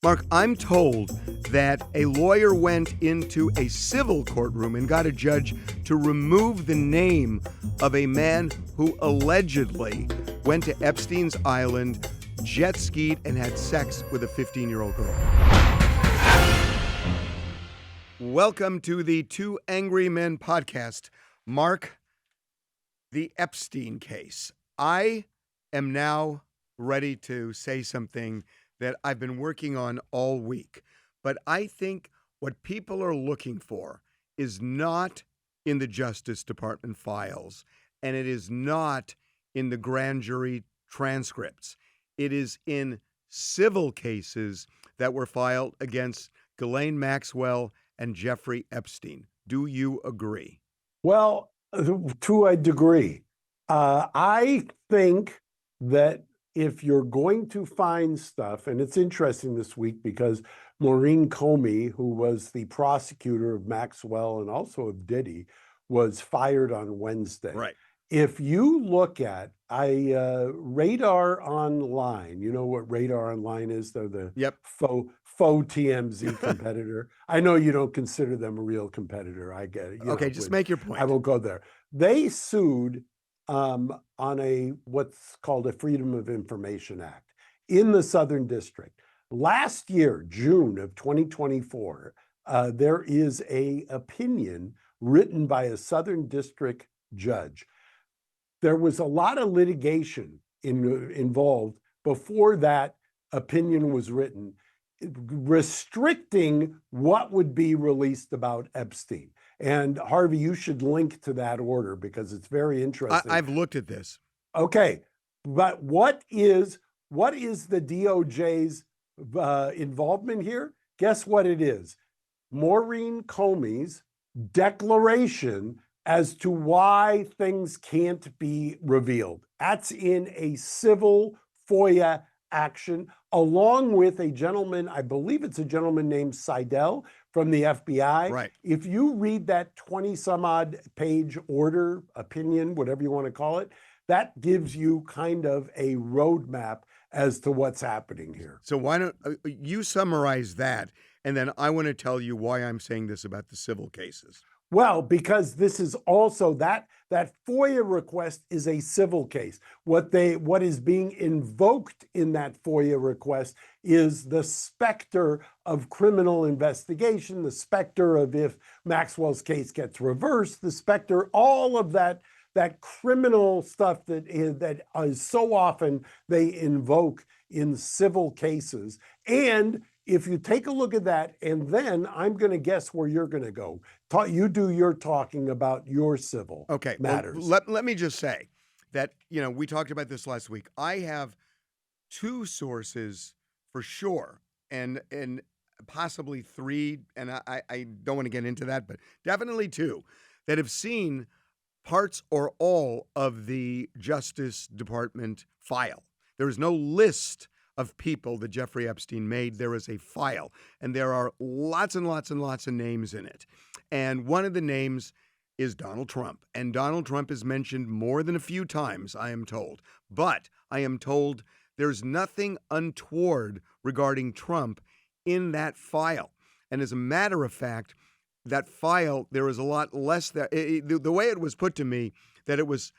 Mark, I'm told that a lawyer went into a civil courtroom and got a judge to remove the name of a man who allegedly went to Epstein's island, jet skied, and had sex with a 15-year-old girl. Welcome to the Two Angry Men podcast. Mark, the Epstein case. I am now ready to say something that I've been working on all week. But I think what people are looking for is not in the Justice Department files, and it is not in the grand jury transcripts. It is in civil cases that were filed against Ghislaine Maxwell and Jeffrey Epstein. Do you agree? Well, to a degree. I think that if you're going to find stuff, and it's interesting this week because Maureen Comey, who was the prosecutor of Maxwell and also of Diddy, was fired on Wednesday. Right. If you look at Radar Online, you know what Radar Online is? They're the faux TMZ competitor. I know you don't consider them a real competitor. I get it. Okay, just make your point. I won't go there. They sued on a what's called a Freedom of Information Act in the Southern District. Last year, June of 2024, there is a opinion written by a Southern District judge. There was a lot of litigation involved before that opinion was written, restricting what would be released about Epstein. And Harvey, you should link to that order because it's very interesting. I've looked at this. Okay, but what is the DOJ's involvement here? Guess what it is? Maureen Comey's declaration as to why things can't be revealed. That's in a civil FOIA action, along with a gentleman, I believe it's a gentleman named Seidel from the FBI. Right. If you read that 20-some-odd page order, opinion, whatever you want to call it, that gives you kind of a roadmap as to what's happening here. So why don't you summarize that, and then I want to tell you why I'm saying this about the civil cases. Well, because this is also that FOIA request is a civil case. What is being invoked in that FOIA request is the specter of criminal investigation, the specter of if Maxwell's case gets reversed, the specter, all of that criminal stuff that is so often they invoke in civil cases. And if you take a look at that, and then I'm going to guess where you're going to go. You do your talking about your civil matters. Well, let me just say that, we talked about this last week. I have two sources for sure, and possibly three, and I don't want to get into that, but definitely two, that have seen parts or all of the Justice Department file. There is no list of people that Jeffrey Epstein made. There is a file, and there are lots and lots and lots of names in it. And one of the names is Donald Trump. And Donald Trump is mentioned more than a few times, I am told. But I am told there's nothing untoward regarding Trump in that file. And as a matter of fact, that file, there is a lot less there. The way it was put to me, that it was,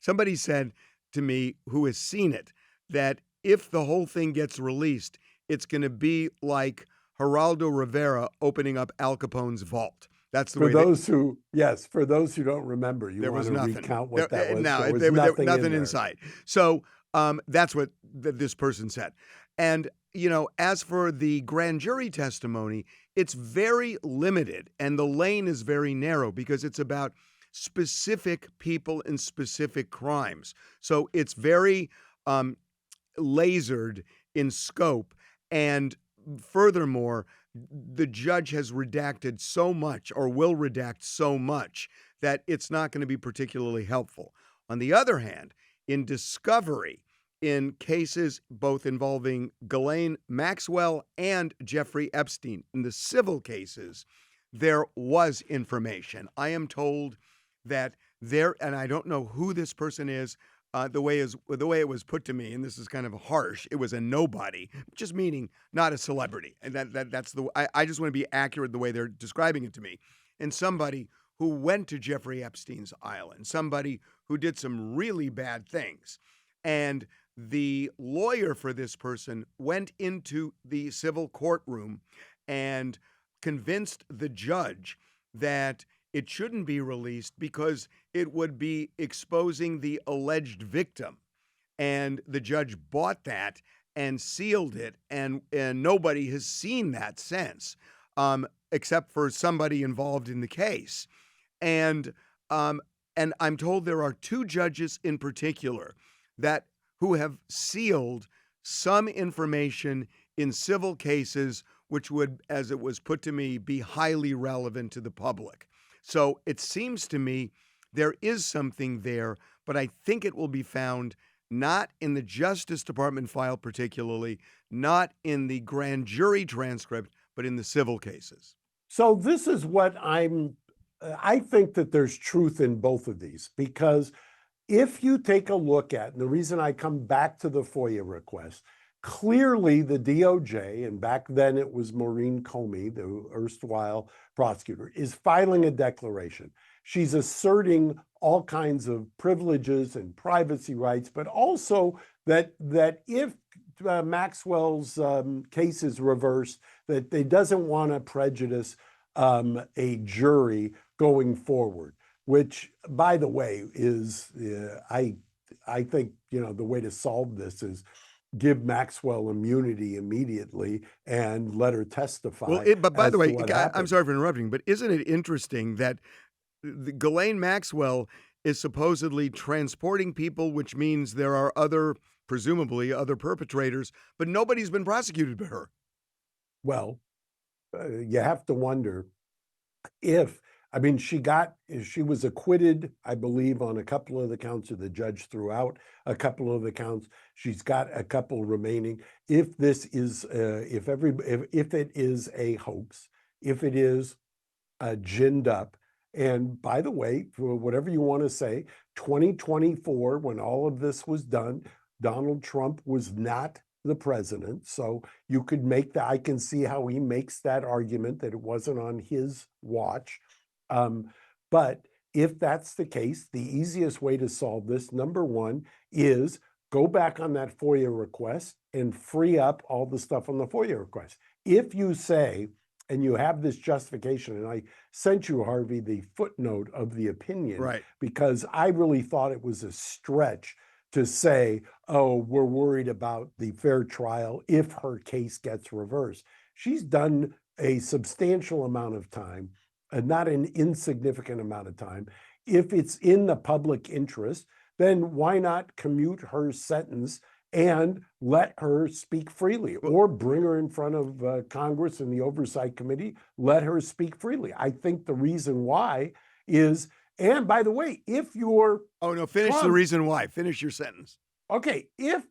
somebody said to me who has seen it, that if the whole thing gets released, it's going to be like Geraldo Rivera opening up Al Capone's vault. That's the way. For those who don't remember, you want to recount what that was. No, there was nothing inside. So that's what this person said. And, as for the grand jury testimony, it's very limited, and the lane is very narrow because it's about specific people and specific crimes. So it's very lasered in scope, and furthermore, the judge has redacted so much, or will redact so much, that it's not going to be particularly helpful. On the other hand, in discovery, in cases both involving Ghislaine Maxwell and Jeffrey Epstein, in the civil cases, there was information. I am told that there, and I don't know who this person is, the way it was put to me, and this is kind of harsh, it was a nobody, just meaning not a celebrity. And that's I just want to be accurate the way they're describing it to me. And somebody who went to Jeffrey Epstein's island, somebody who did some really bad things. And the lawyer for this person went into the civil courtroom and convinced the judge that it shouldn't be released because it would be exposing the alleged victim. And the judge bought that and sealed it, and nobody has seen that since, except for somebody involved in the case. And I'm told there are two judges in particular who have sealed some information in civil cases which would, as it was put to me, be highly relevant to the public. So it seems to me there is something there, but I think it will be found not in the Justice Department file particularly, not in the grand jury transcript, but in the civil cases. So this is what I think that there's truth in both of these, because if you take a look at, and the reason I come back to the FOIA request, clearly the DOJ, and back then it was Maureen Comey, the erstwhile prosecutor, is filing a declaration. She's asserting all kinds of privileges and privacy rights, but also that if Maxwell's case is reversed, that they doesn't want to prejudice a jury going forward, which, by the way, is I think the way to solve this is give Maxwell immunity immediately and let her testify. Well, but by the way, I'm sorry for interrupting, but isn't it interesting that Ghislaine Maxwell is supposedly transporting people, which means there are presumably other perpetrators, but nobody's been prosecuted by her? Well, you have to wonder she was acquitted, I believe, on a couple of the counts, or the judge threw out a couple of the counts. She's got a couple remaining. If this is, if it is a hoax, if it is ginned up, and by the way, for whatever you want to say, 2024, when all of this was done, Donald Trump was not the president. So you could make that, I can see how he makes that argument that it wasn't on his watch. But if that's the case, the easiest way to solve this, number one, is go back on that FOIA request and free up all the stuff on the FOIA request. If you say, and you have this justification, and I sent you, Harvey, the footnote of the opinion, right, because I really thought it was a stretch to say, oh, we're worried about the fair trial if her case gets reversed. She's done a substantial amount of time, not an insignificant amount of time. If it's in the public interest, then why not commute her sentence and let her speak freely, or bring her in front of Congress and the Oversight Committee, let her speak freely? I think the reason why is, and by the way, if you're... Oh, no, finish Trump, the reason why. Finish your sentence. Okay, if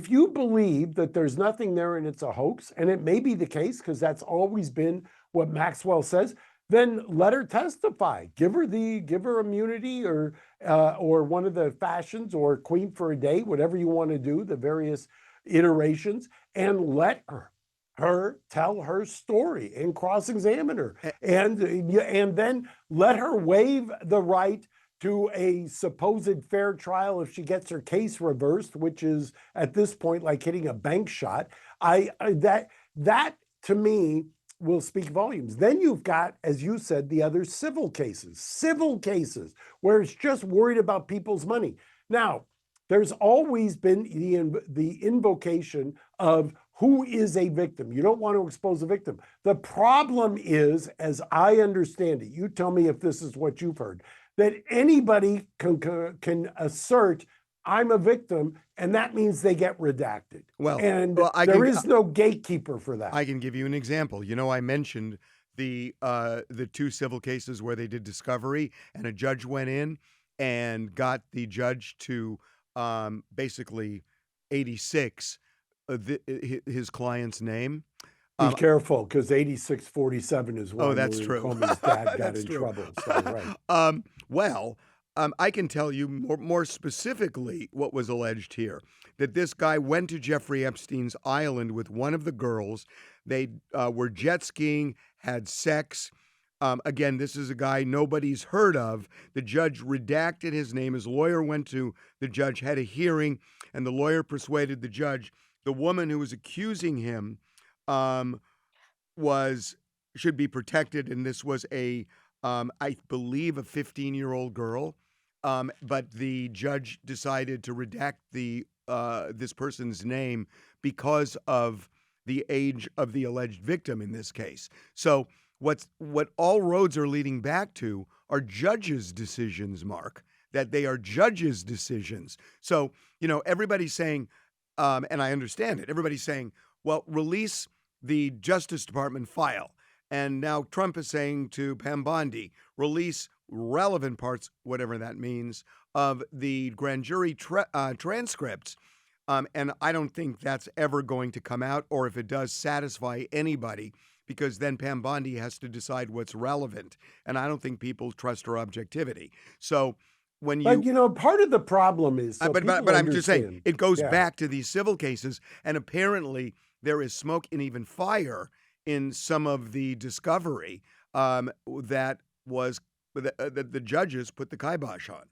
you believe that there's nothing there and it's a hoax, and it may be the case, because that's always been what Maxwell says, then let her testify. Give her immunity, or one of the fashions, or queen for a day, whatever you want to do, the various iterations, and let her tell her story and cross-examine her, and then let her waive the right to a supposed fair trial if she gets her case reversed, which is at this point like hitting a bank shot. That to me will speak volumes. Then you've got, as you said, the other civil cases where it's just worried about people's money. Now, there's always been the invocation of who is a victim. You don't want to expose a victim. The problem is, as I understand it, you tell me if this is what you've heard, that anybody can assert I'm a victim, and that means they get redacted. There is no gatekeeper for that. I can give you an example. I mentioned the two civil cases where they did discovery, and a judge went in and got the judge to basically 86 his client's name. Be careful, because 8647 is why that's true. Comey's dad got in trouble. So, right. I can tell you more specifically what was alleged here. That this guy went to Jeffrey Epstein's island with one of the girls. They were jet skiing, had sex. Again, this is a guy nobody's heard of. The judge redacted his name. His lawyer went to the judge, had a hearing, and the lawyer persuaded the judge the woman who was accusing him should be protected, and this was I believe a 15-year-old girl. But the judge decided to redact this person's name because of the age of the alleged victim in this case. So what all roads are leading back to are judges' decisions, Mark, that they are judges' decisions. So, everybody's saying, and I understand it, everybody's saying, well, release the Justice Department file. And now Trump is saying to Pam Bondi, release relevant parts, whatever that means, of the grand jury transcripts. And I don't think that's ever going to come out, or if it does, satisfy anybody, because then Pam Bondi has to decide what's relevant. And I don't think people trust her objectivity. So when you... But, part of the problem is... So but I'm just saying, it goes Yeah. back to these civil cases, and apparently there is smoke and even fire in some of the discovery that the judges put the kibosh on.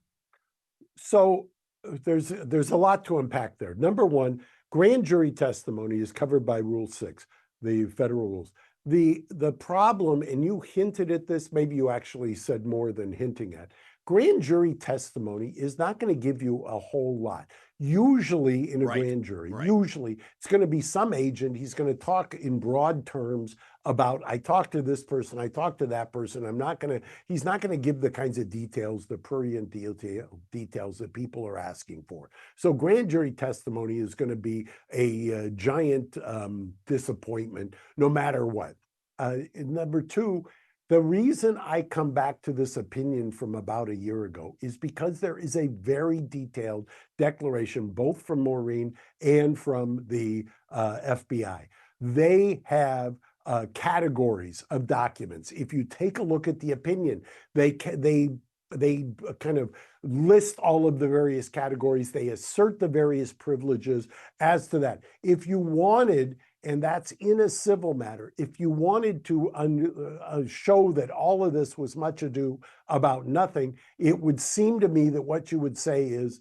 So there's a lot to unpack there. Number one, grand jury testimony is covered by Rule 6, the federal rules. The problem, and you hinted at this, maybe you actually said more than hinting at, grand jury testimony is not going to give you a whole lot. Usually in a Right, grand jury, right. usually it's going to be some agent. He's going to talk in broad terms about, I talked to this person, I talked to that person. He's not going to give the kinds of details, the prurient details that people are asking for. So grand jury testimony is going to be a giant disappointment no matter what. Number two, the reason I come back to this opinion from about a year ago is because there is a very detailed declaration, both from Maureen and from the FBI. They have categories of documents. If you take a look at the opinion, they kind of list all of the various categories. They assert the various privileges as to that. If you wanted, and that's in a civil matter, if you wanted to show that all of this was much ado about nothing, it would seem to me that what you would say is,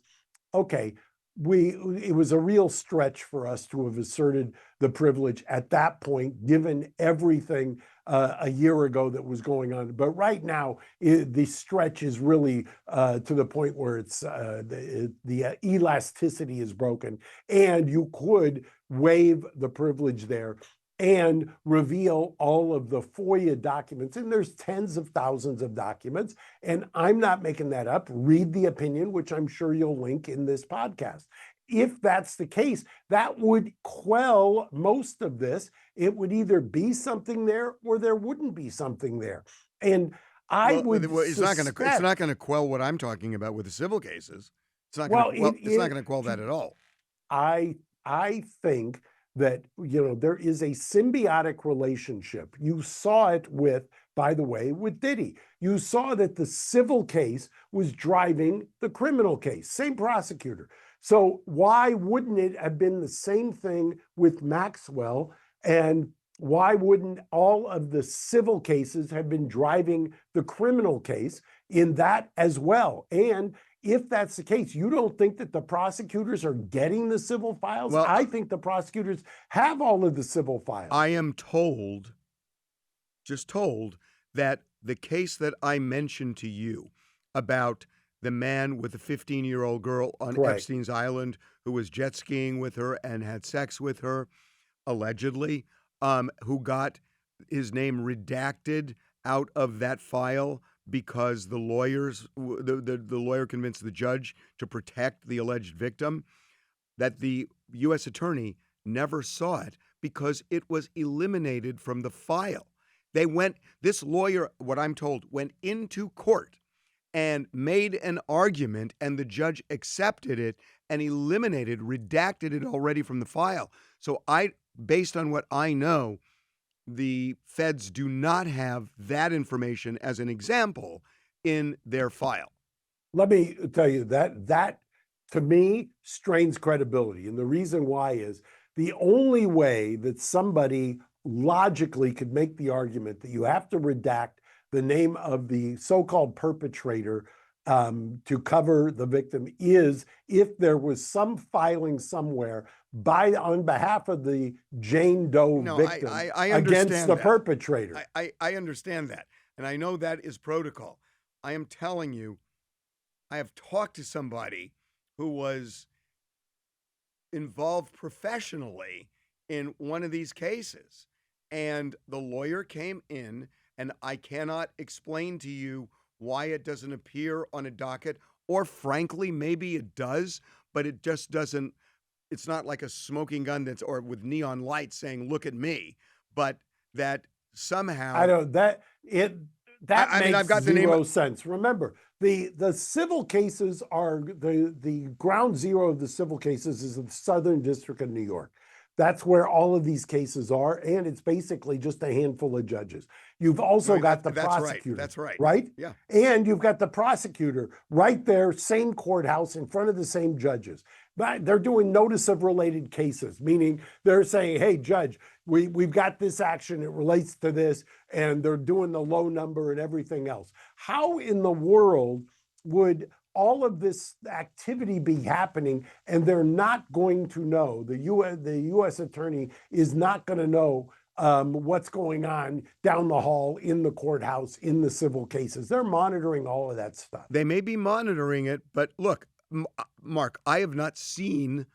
okay, it was a real stretch for us to have asserted the privilege at that point, given everything a year ago that was going on. But right now, the stretch is really to the point where it's the elasticity is broken, and you could waive the privilege there and reveal all of the FOIA documents. And there's tens of thousands of documents. And I'm not making that up. Read the opinion, which I'm sure you'll link in this podcast. If that's the case, that would quell most of this. It would either be something there or there wouldn't be something there. And it's not going to quell what I'm talking about with the civil cases. It's not going to quell that at all. I think that, there is a symbiotic relationship. You saw it by the way, with Diddy. You saw that the civil case was driving the criminal case, same prosecutor. So why wouldn't it have been the same thing with Maxwell? And why wouldn't all of the civil cases have been driving the criminal case in that as well? And if that's the case, you don't think that the prosecutors are getting the civil files? Well, I think the prosecutors have all of the civil files. I am just told that the case that I mentioned to you about the man with the 15-year-old girl on Correct. Epstein's island who was jet skiing with her and had sex with her, allegedly, who got his name redacted out of that file because the lawyer convinced the judge to protect the alleged victim, that the U.S. attorney never saw it because it was eliminated from the file. This lawyer, what I'm told, went into court and made an argument, and the judge accepted it and redacted it already from the file. So based on what I know, the feds do not have that information as an example in their file. let me tell you that to me strains credibility. And the reason why is the only way that somebody logically could make the argument that you have to redact the name of the so-called perpetrator to cover the victim is if there was some filing somewhere on behalf of the Jane Doe victim I against the that. perpetrator. I understand that. And I know that is protocol. I am telling you, I have talked to somebody who was involved professionally in one of these cases. And the lawyer came in, and I cannot explain to you why it doesn't appear on a docket, or frankly, maybe it does, but it just doesn't. It's not like a smoking gun or with neon lights saying, look at me, but that somehow. I don't, that makes I've got zero sense. Remember, the civil cases are the ground zero of the civil cases is the Southern District of New York. That's where all of these cases are, and it's basically just a handful of judges. You've also got the prosecutor. That's right. Right? Yeah. And you've got the prosecutor right there, same courthouse, in front of the same judges. But they're doing notice of related cases, meaning they're saying, hey, judge, we've got this action, it relates to this, and they're doing the low number and everything else. How in the world would all of this activity be happening and they're not going to know, the U.S. attorney is not going to know what's going on down the hall in the courthouse in the civil cases? They're monitoring all of that stuff. They may be monitoring it, but look, Mark, I have not seen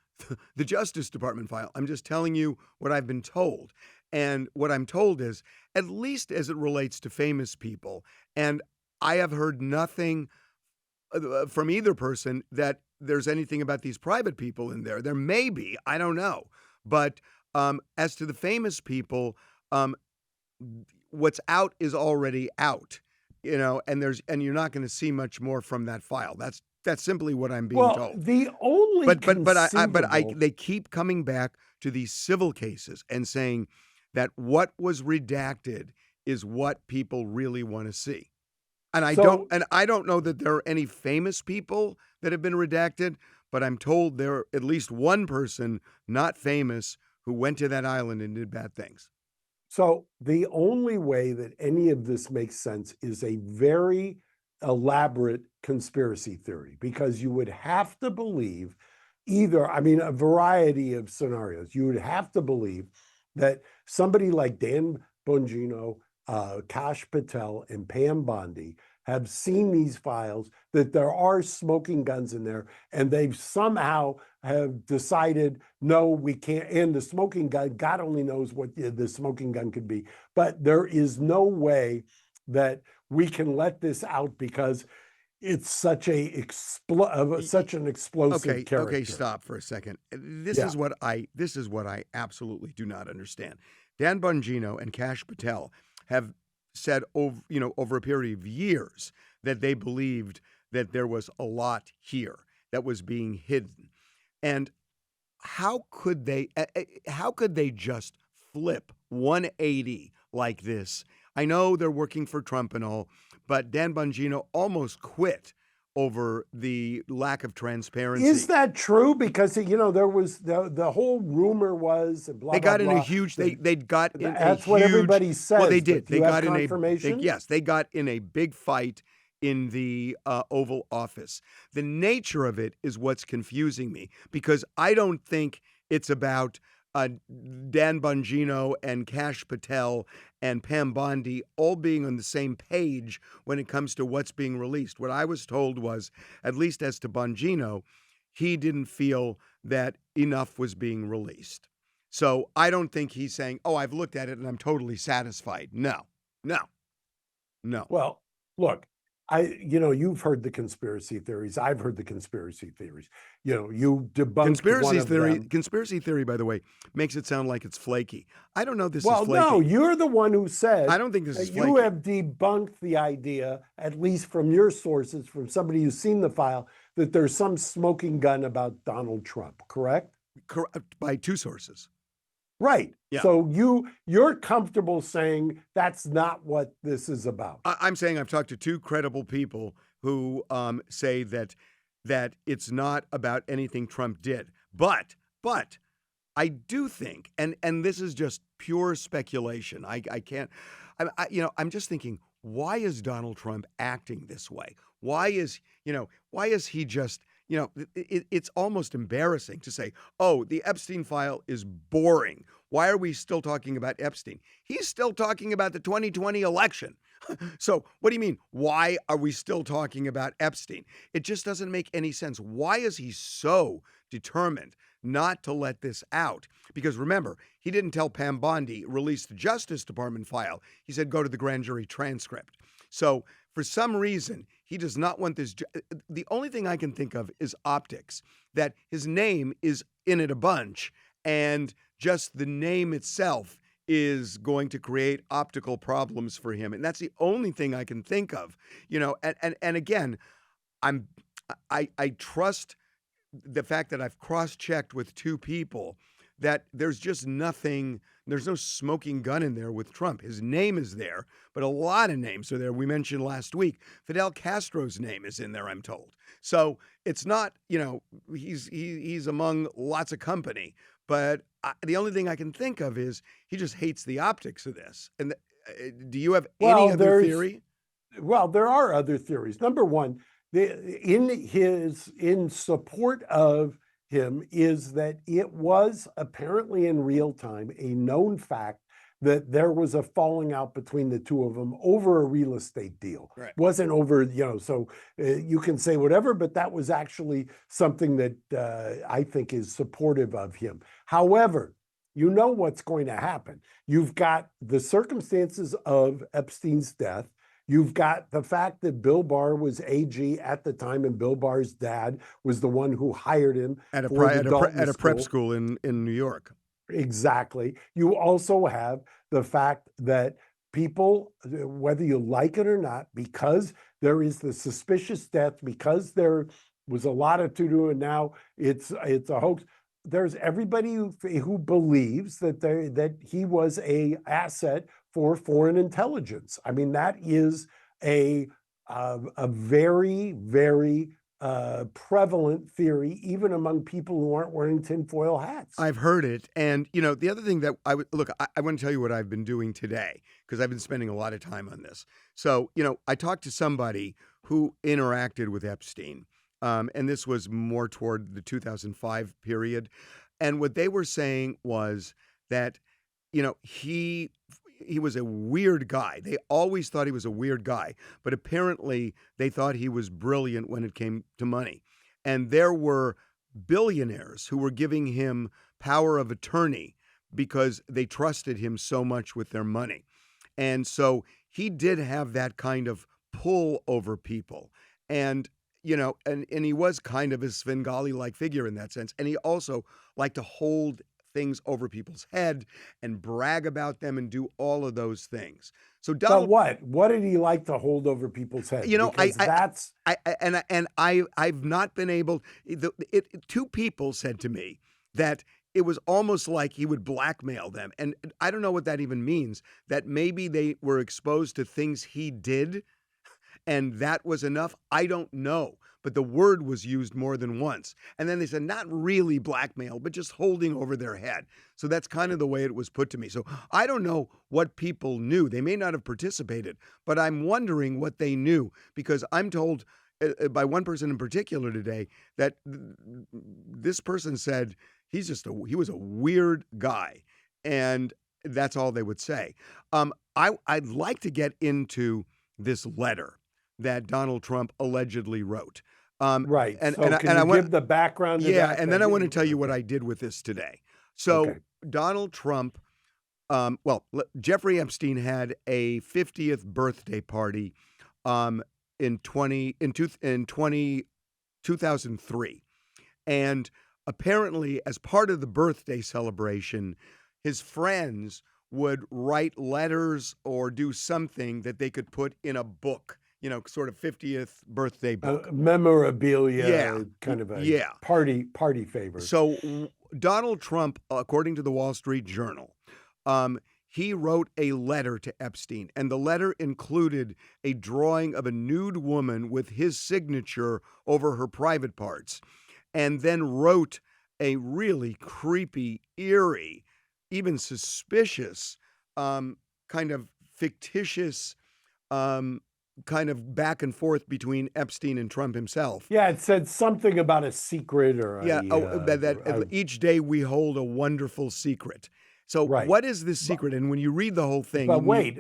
the Justice Department file. I'm just telling you what I've been told. And what I'm told is, at least as it relates to famous people, and I have heard nothing from either person that there's anything about these private people in there. There may be, I don't know. But as to the famous people, what's out is already out, and you're not going to see much more from that file. That's simply what I'm being told. The only they keep coming back to these civil cases and saying that what was redacted is what people really want to see. And I don't know that there are any famous people that have been redacted, but I'm told there are at least one person not famous who went to that island and did bad things. So the only way that any of this makes sense is a very elaborate conspiracy theory, because you would have to believe a variety of scenarios. You would have to believe that somebody like Dan Bongino, Kash Patel, and Pam Bondi have seen these files, that there are smoking guns in there, and they've somehow have decided, no, we can't. And the smoking gun, God only knows what the smoking gun could be, but there is no way that we can let this out because it's such an explosive character. Okay, stop for a second. This is what I absolutely do not understand. Dan Bongino and Kash Patel have said over a period of years that they believed that there was a lot here that was being hidden. And how could they just flip 180 like this? I know they're working for Trump and all, but Dan Bongino almost quit over the lack of transparency. Is that true? Because there was the whole rumor was blah, they got blah, in blah. a huge. They got in. That's what everybody says. Well, they did. They got confirmation? they got in a big fight in the Oval Office. The nature of it is what's confusing me, because I don't think it's about Dan Bongino and Kash Patel and Pam Bondi all being on the same page when it comes to what's being released. What I was told was, at least as to Bongino, he didn't feel that enough was being released. So I don't think he's saying, oh, I've looked at it and I'm totally satisfied. No. Well, look, you've heard the conspiracy theories. I've heard the conspiracy theories. You debunked one of them. Conspiracy theory, by the way, makes it sound like it's flaky. I don't know this is flaky. Well, no, you're the one who said. I don't think this is flaky. You have debunked the idea, at least from your sources, from somebody who's seen the file, that there's some smoking gun about Donald Trump, correct? Correct, by two sources. Right. Yeah. So you're comfortable saying that's not what this is about. I'm saying I've talked to two credible people who say that it's not about anything Trump did. But I do think, and this is just pure speculation. I can't, I'm just thinking, why is Donald Trump acting this way? Why is he just, it's almost embarrassing to say, oh, the Epstein file is boring. Why are we still talking about Epstein? He's still talking about the 2020 election. So what do you mean? Why are we still talking about Epstein? It just doesn't make any sense. Why is he so determined not to let this out? Because remember, he didn't tell Pam Bondi, release the Justice Department file. He said, go to the grand jury transcript. So for some reason, he does not want this. The only thing I can think of is optics, that his name is in it a bunch, and just the name itself is going to create optical problems for him. And that's the only thing I can think of, and again, I trust the fact that I've cross-checked with two people that there's just nothing, there's no smoking gun in there with Trump. His name is there, but a lot of names are there. We mentioned last week, Fidel Castro's name is in there, I'm told. So it's not, he's among lots of company, but the only thing I can think of is he just hates the optics of this. And do you have any other theory? Well, there are other theories. Number one, in support of him is that it was apparently in real time a known fact that there was a falling out between the two of them over a real estate deal. Right. Wasn't over, so you can say whatever, but that was actually something that I think is supportive of him. However, you know what's going to happen. You've got the circumstances of Epstein's death. You've got the fact that Bill Barr was AG at the time, and Bill Barr's dad was the one who hired him at a prep school in New York. Exactly. You also have the fact that people, whether you like it or not, because there is the suspicious death, because there was a lot of to-do, and now it's a hoax. There's everybody who believes that he was a asset for foreign intelligence. I mean, that is a very, very prevalent theory, even among people who aren't wearing tinfoil hats. I've heard it. And, the other thing that I want to tell you what I've been doing today, because I've been spending a lot of time on this. So, I talked to somebody who interacted with Epstein. And this was more toward the 2005 period. And what they were saying was that, he was a weird guy. They always thought he was a weird guy, but apparently they thought he was brilliant when it came to money. And there were billionaires who were giving him power of attorney because they trusted him so much with their money. And so he did have that kind of pull over people. And and he was kind of a Svengali-like figure in that sense. And he also liked to hold things over people's head and brag about them and do all of those things. So Donald, but what did he like to hold over people's heads? I've not been able. Two people said to me that it was almost like he would blackmail them, and I don't know what that even means. That maybe they were exposed to things he did, and that was enough. I don't know. But the word was used more than once. And then they said, not really blackmail, but just holding over their head. So that's kind of the way it was put to me. So I don't know what people knew. They may not have participated, but I'm wondering what they knew, because I'm told by one person in particular today that this person said he was a weird guy. And that's all they would say. I'd like to get into this letter that Donald Trump allegedly wrote. Right. And so can you give the background? Yeah, and then I want to tell you what I did with this today. So Donald Trump, Jeffrey Epstein had a 50th birthday party in 2003. And apparently, as part of the birthday celebration, his friends would write letters or do something that they could put in a book. Sort of 50th birthday book. Memorabilia, kind of a party favor. So Donald Trump, according to the Wall Street Journal, he wrote a letter to Epstein, and the letter included a drawing of a nude woman with his signature over her private parts, and then wrote a really creepy, eerie, even suspicious, kind of fictitious, kind of back and forth between Epstein and Trump himself. Yeah, it said something about a secret or Yeah, a each day we hold a wonderful secret. So right. what is this secret? And when you read the whole thing, But wait,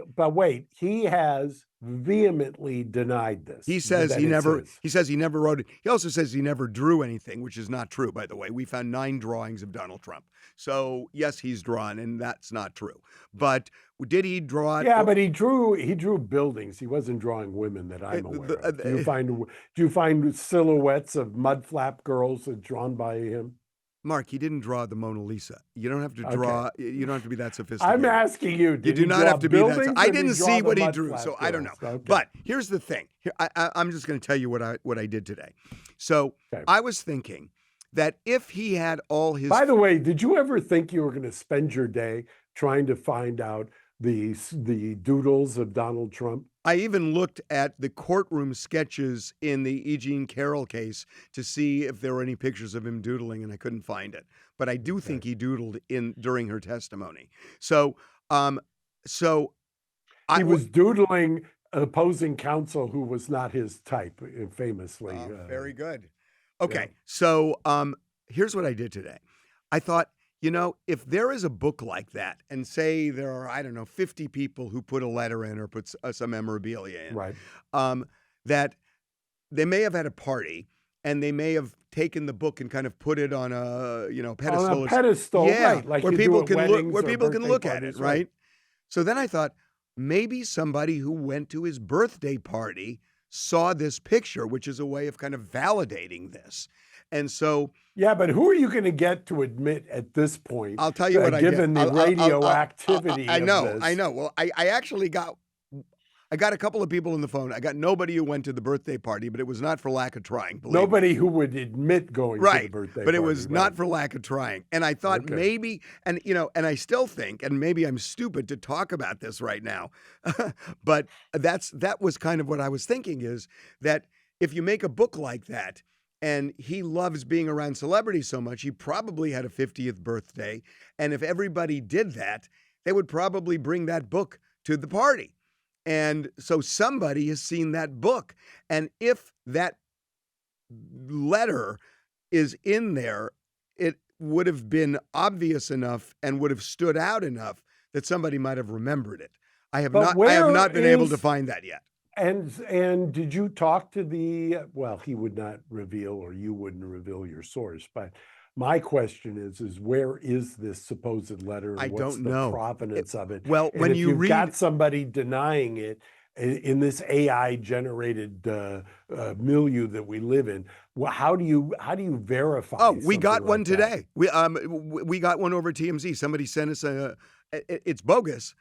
he has vehemently denied this. he says he never wrote it. He also says he never drew anything, which is not true, by the way. We found 9 drawings of Donald Trump. So yes, he's drawn, and that's not true. But did he draw it? Yeah, but he drew buildings. He wasn't drawing women that I'm aware of. Do you find silhouettes of mud flap girls drawn by him? Mark, he didn't draw the Mona Lisa. You don't have to draw. Okay. You don't have to be that sophisticated. I'm asking you. You do not have to be that. I didn't see what he drew, so I don't know. Okay. But here's the thing. I'm just going to tell you what I did today. So I was thinking that if he had all his. By the way, did you ever think you were going to spend your day trying to find out the doodles of Donald Trump? I even looked at the courtroom sketches in the E. Jean Carroll case to see if there were any pictures of him doodling, and I couldn't find it. But I do think he doodled during her testimony. So, he was doodling opposing counsel who was not his type, famously. Very good. Okay, so here's what I did today. I thought, if there is a book like that, and say there are, 50 people who put a letter in or put some memorabilia in, right? That they may have had a party and they may have taken the book and kind of put it on a pedestal. On a pedestal, right? Like where people can look at it, right? So then I thought maybe somebody who went to his birthday party saw this picture, which is a way of kind of validating this. And so, yeah, but who are you going to get to admit at this point? I'll tell you what I did. Given the radioactivity I know, of this. I know. Well, I actually got a couple of people on the phone. I got nobody who went to the birthday party, but it was not for lack of trying. Nobody who would admit going to the birthday party. But it was not for lack of trying. And I thought maybe, and I still think, and maybe I'm stupid to talk about this right now, but that was kind of what I was thinking, is that if you make a book like that, and he loves being around celebrities so much, he probably had a 50th birthday. And if everybody did that, they would probably bring that book to the party. And so somebody has seen that book. And if that letter is in there, it would have been obvious enough and would have stood out enough that somebody might have remembered it. I have not been able to find that yet. And did you talk to he would not reveal, or you wouldn't reveal your source, but my question is where is this supposed letter? And what's the provenance of it? Well, and when you've got somebody denying it in this AI generated milieu that we live in, how do you verify? Oh, we got one today. We got one over TMZ. Somebody sent us it's bogus,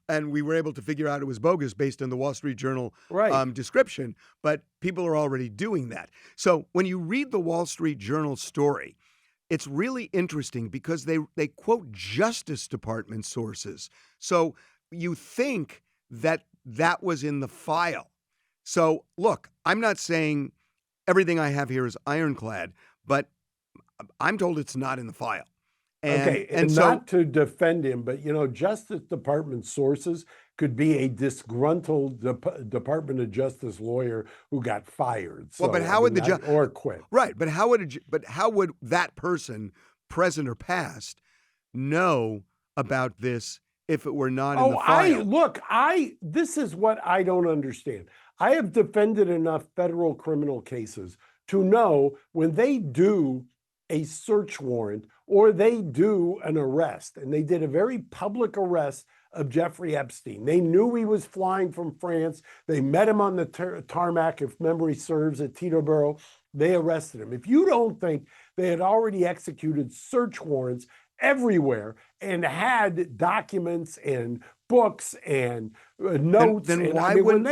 and we were able to figure out it was bogus based on the Wall Street Journal description, but people are already doing that. So when you read the Wall Street Journal story, it's really interesting because they quote Justice Department sources. So you think that was in the file. So look, I'm not saying everything I have here is ironclad, but I'm told it's not in the file. And so, not to defend him, but Justice Department sources could be a disgruntled Department of Justice lawyer who got fired. So, but how would or quit? Right, but how would that person, present or past, know about this if it were not in the file? This is what I don't understand. I have defended enough federal criminal cases to know when they do a search warrant or they do an arrest, and they did a very public arrest of Jeffrey Epstein. They knew he was flying from France. They met him on the tarmac, if memory serves, at Teterboro. They arrested him. If you don't think they had already executed search warrants everywhere and had documents and books and notes, then why wouldn't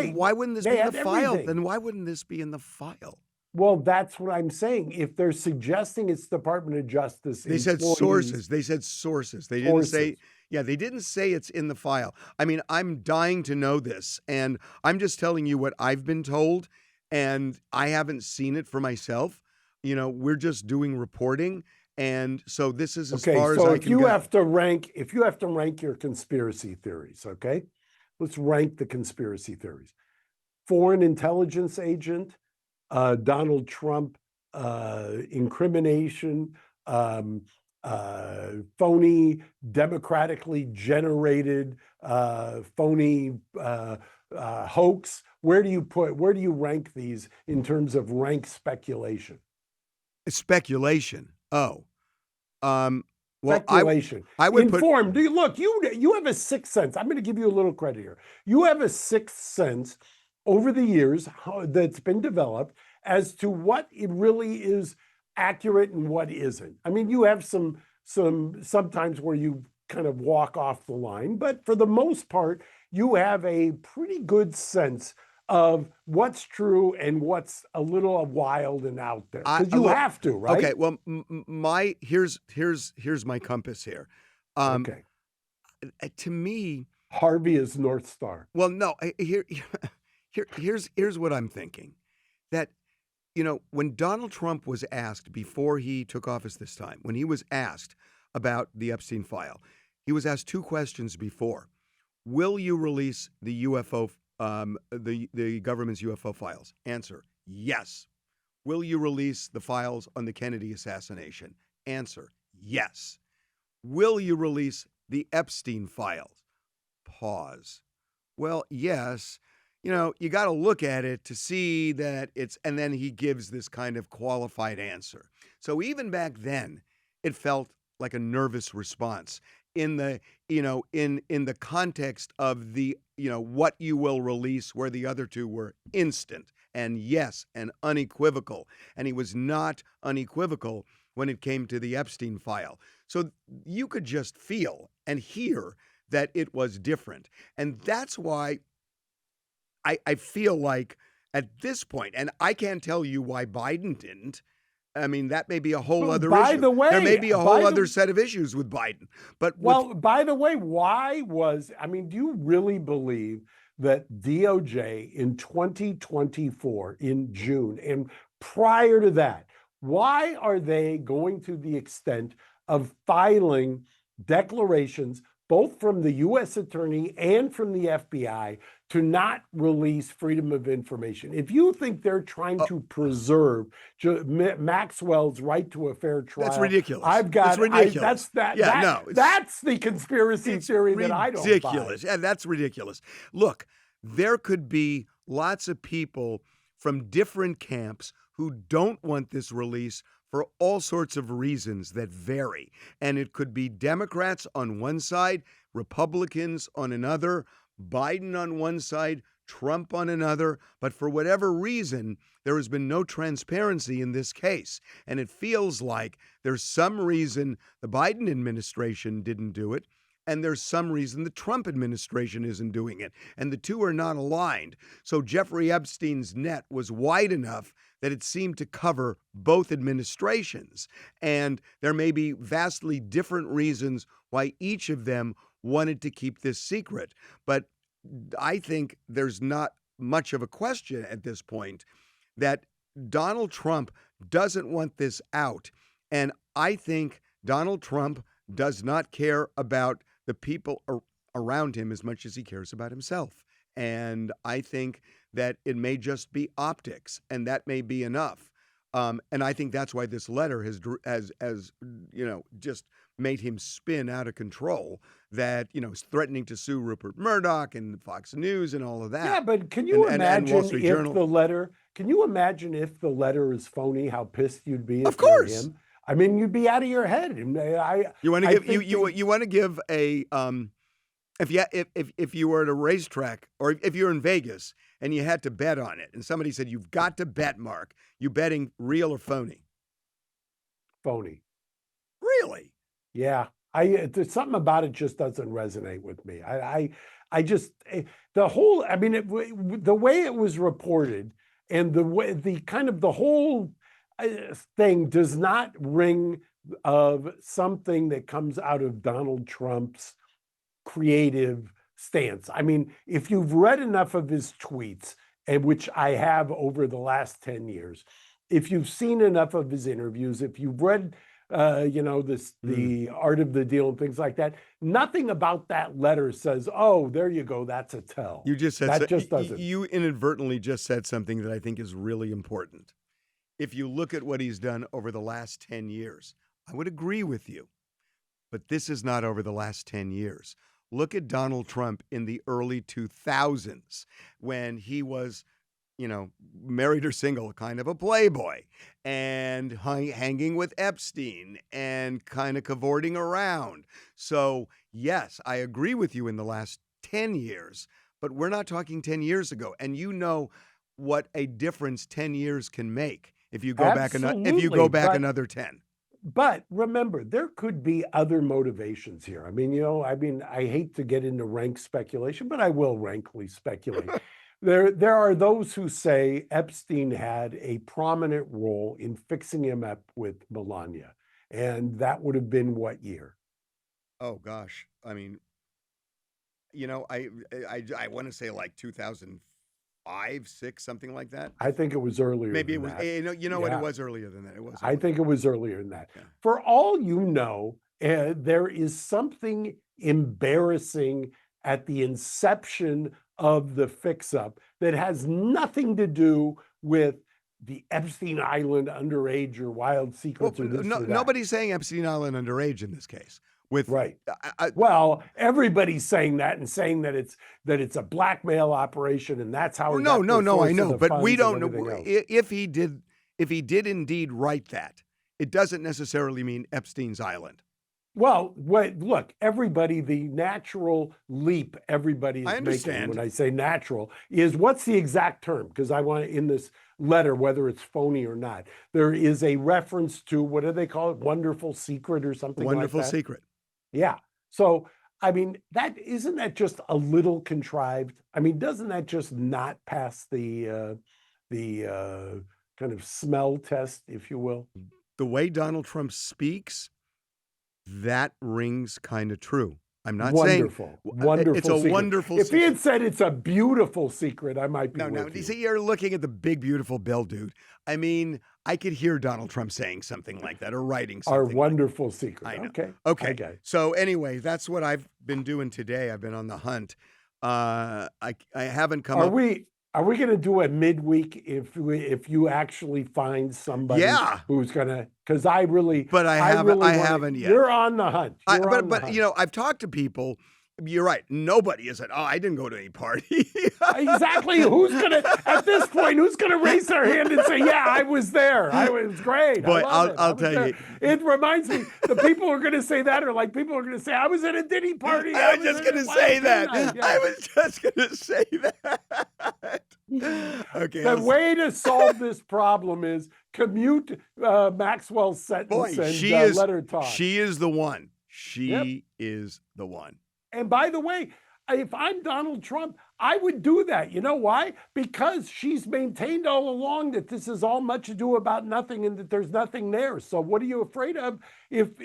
this be in the file? Then why wouldn't this be in the file? Well, that's what I'm saying. If they're suggesting it's Department of Justice, they said sources. They said sources. They didn't say, Yeah, they didn't say it's in the file. I mean, I'm dying to know this, and I'm just telling you what I've been told, and I haven't seen it for myself. We're just doing reporting, and so this is as Okay, far as so I if can you go. have to rank, your conspiracy theories, okay? Let's rank the conspiracy theories. Foreign intelligence agent, Donald Trump incrimination, um, phony, democratically generated, phony hoax. Where do you rank these in terms of rank speculation? Speculation. Oh, well, Speculation. I would put. Informed. Look, you have a sixth sense. I'm going to give you a little credit here. You have a sixth sense over the years that's been developed as to what it really is accurate and what isn't. I mean, you have sometimes where you kind of walk off the line, but for the most part, you have a pretty good sense of what's true and what's a little wild and out there, because you Look, have to, right? okay, well, here's my compass here. Okay. To me, Harvey is North Star. well, no, here's what I'm thinking. That when Donald Trump was asked before he took office this time, when he was asked about the Epstein file, he was asked two questions before. Will you release the UFO, the government's UFO files? Answer: yes. Will you release the files on the Kennedy assassination? Answer: yes. Will you release the Epstein files? Pause. Well, yes. You got to look at it to see that and then he gives this kind of qualified answer. So even back then, it felt like a nervous response in the, in the context of the, what you will release, where the other two were instant and yes and unequivocal. And he was not unequivocal when it came to the Epstein file. So you could just feel and hear that it was different. And that's why I feel like at this point, and I can't tell you why Biden didn't. I mean, that may be a whole other By issue. the way, there may be a whole other set of issues with Biden. But by the way, do you really believe that DOJ in 2024, in June, and prior to that, why are they going to the extent of filing declarations, both from the U.S. Attorney and from the FBI, to not release freedom of information? If you think they're trying to preserve Maxwell's right to a fair trial, that's ridiculous. That's ridiculous. That's the conspiracy theory that I don't buy. Ridiculous. Yeah, that's ridiculous. Look, there could be lots of people from different camps who don't want this release for all sorts of reasons that vary. And it could be Democrats on one side, Republicans on another, Biden on one side, Trump on another. But for whatever reason, there has been no transparency in this case. And it feels like there's some reason the Biden administration didn't do it, and there's some reason the Trump administration isn't doing it. And the two are not aligned. So Jeffrey Epstein's net was wide enough that it seemed to cover both administrations. And there may be vastly different reasons why each of them wanted to keep this secret. But I think there's not much of a question at this point that Donald Trump doesn't want this out. And I think Donald Trump does not care about the people around him as much as he cares about himself. And I think that it may just be optics, and that may be enough. And I think that's why this letter has just made him spin out of control, that, is threatening to sue Rupert Murdoch and Fox News and all of that. Yeah, but can you imagine Wall Street Journal. Can you imagine if the letter is phoney, how pissed you'd be if Of course. you're him? I mean, you'd be out of your head. You want to give a if you were at a racetrack, or if you're in Vegas and you had to bet on it, and somebody said, you've got to bet, Mark, you betting real or phony? Phony. Really? Yeah. There's something about it just doesn't resonate with me. I just, the whole, I mean, the way it was reported, and the whole thing does not ring of something that comes out of Donald Trump's creative stance. I mean, if you've read enough of his tweets, and which I have over the last 10 years, if you've seen enough of his interviews, if you've read, the art of the deal and things like that, nothing about that letter says, oh, there you go, that's a tell. You just said that just doesn't. You inadvertently just said something that I think is really important. If you look at what he's done over the last 10 years, I would agree with you. But this is not over the last 10 years. Look at Donald Trump in the early 2000s when he was, married or single, kind of a playboy, and hanging with Epstein and kind of cavorting around. So, yes, I agree with you in the last 10 years, but we're not talking 10 years ago. And you know what a difference 10 years can make if you go back another 10. But remember, there could be other motivations here. I hate to get into rank speculation, but I will rankly speculate. There are those who say Epstein had a prominent role in fixing him up with Melania. And that would have been what year? Oh, gosh. I want to say like 2005, 6, something like that. I think it was earlier. Maybe it was. That. What? It was earlier than that. I think it was earlier than that. Yeah. For all you know, there is something embarrassing at the inception of the fix-up that has nothing to do with the Epstein Island underage or wild secrets or this or that. Nobody's saying Epstein Island underage in this case. Right. Well, everybody's saying that and saying that it's a blackmail operation and that's how. No, I know, but we don't know if he did indeed write that. It doesn't necessarily mean Epstein's Island. Well, look, everybody, the natural leap everybody is making when I say natural is what's the exact term? Because I want to, in this letter, whether it's phony or not, there is a reference to, what do they call it? Wonderful secret or something like that? Wonderful secret. Yeah. So, isn't that just a little contrived? Doesn't that just not pass the kind of smell test, if you will? The way Donald Trump speaks, that rings kind of true. I'm not saying wonderful. It's a secret. Wonderful. If he had said it's a beautiful secret, I might be. No. You see, you're looking at the big, beautiful bill, dude. I could hear Donald Trump saying something like that or writing something. Our wonderful secret. I know. Okay. So anyway, that's what I've been doing today. I've been on the hunt. I haven't come up. Are we going to do a midweek if you actually find somebody who's going to? Because I haven't yet. You're on the hunt. I've talked to people. You're right. Nobody has said, "Oh, I didn't go to any party." Exactly. At this point, who's going to raise their hand and say, "Yeah, I was there. It was great." Boy, I'll tell you. It reminds me, the people who are going to say that are like people who are going to say, "I was at a Diddy party." I was just going to say that. I was just going to say that. Okay. The way to solve this problem is commute Maxwell's sentence and let her talk. She is the one. She is the one. And by the way, if I'm Donald Trump, I would do that. You know why? Because she's maintained all along that this is all much ado about nothing and that there's nothing there. So what are you afraid of if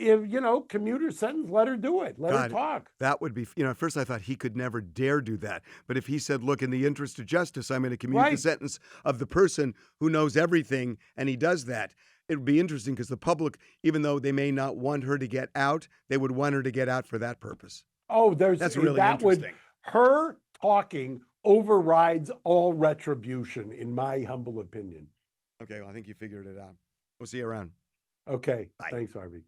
commuter sentence, let her do it. Let her talk. That would be, at first I thought he could never dare do that. But if he said, look, in the interest of justice, I'm going to commute the sentence of the person who knows everything, and he does that, it would be interesting because the public, even though they may not want her to get out, they would want her to get out for that purpose. Oh, that's really interesting. Her talking overrides all retribution, in my humble opinion. Okay, well, I think you figured it out. We'll see you around. Okay. Bye. Thanks, Harvey.